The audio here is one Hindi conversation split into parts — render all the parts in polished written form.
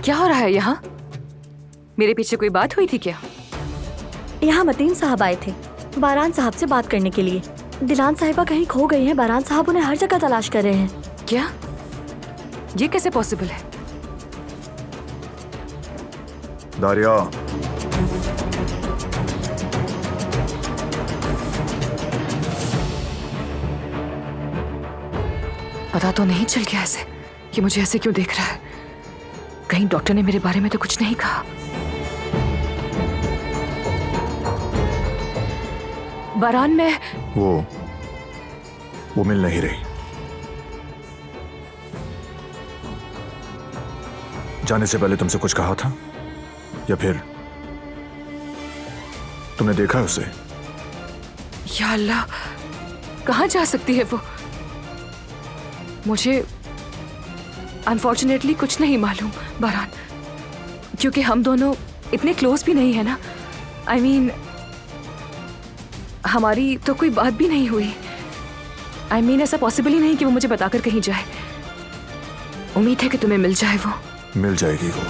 क्या हो रहा है यहाँ? मेरे पीछे कोई बात हुई थी क्या? यहाँ मतीन साहब आए थे बारान साहब से बात करने के लिए। दिलान साहिबा कहीं खो गई हैं। बारान साहब उन्हें हर जगह तलाश कर रहे हैं। क्या? ये कैसे पॉसिबल है? दारिया, पता तो नहीं चल गया ऐसे कि मुझे ऐसे क्यों देख रहा है? कहीं डॉक्टर ने मेरे बारे में तो कुछ नहीं कहा? बारान में वो मिल नहीं रही। जाने से पहले तुमसे कुछ कहा था या फिर तुमने देखा उसे? या अल्लाह, कहाँ जा सकती है वो? मुझे अनफॉर्चुनेटली कुछ नहीं मालूम बारान, क्योंकि हम दोनों इतने क्लोज भी नहीं है ना। I mean, हमारी तो कोई बात भी नहीं हुई। I mean, ऐसा पॉसिबल ही नहीं कि वो मुझे बताकर कहीं जाए। उम्मीद है कि तुम्हें मिल जाए वो। मिल जाएगी वो।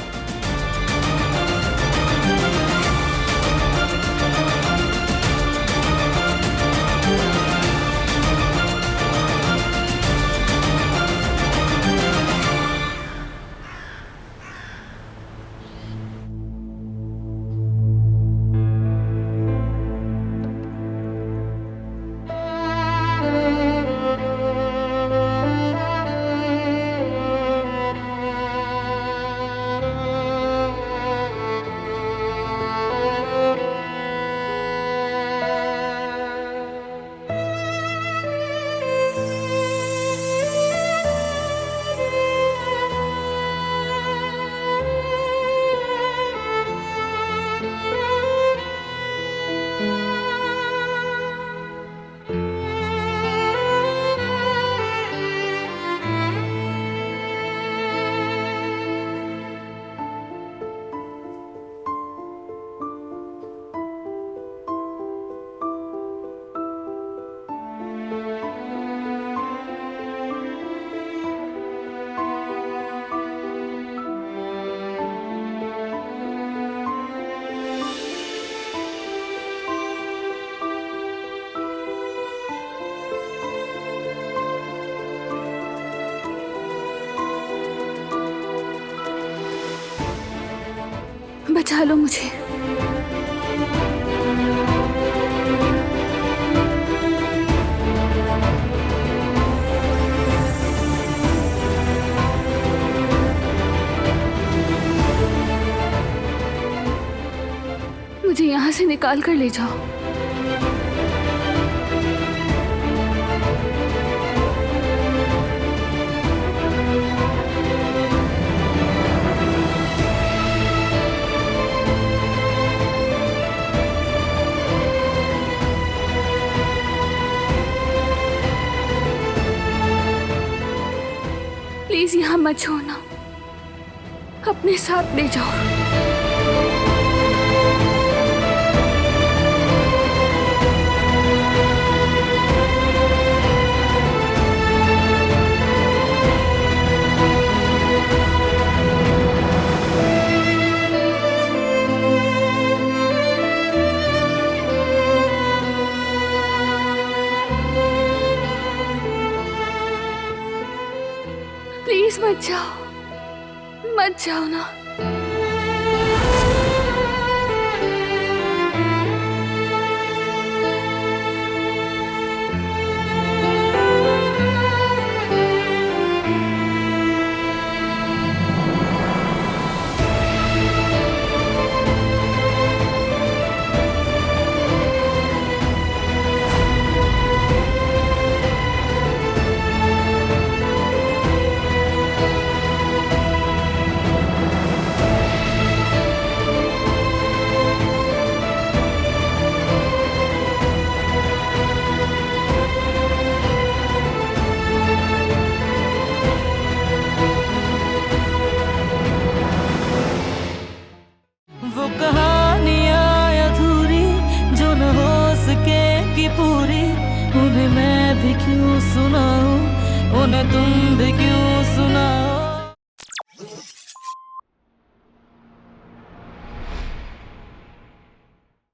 बचा लो मुझे। मुझे यहाँ से निकाल कर ले जाओ। प्लीज यहाँ मत छोड़ना, अपने साथ ले जाओ। प्लीज मत जाओ ना। पूरी उन्हें मैं भी क्यों सुनाऊं, उन्हें तुम भी क्यों सुनाओ।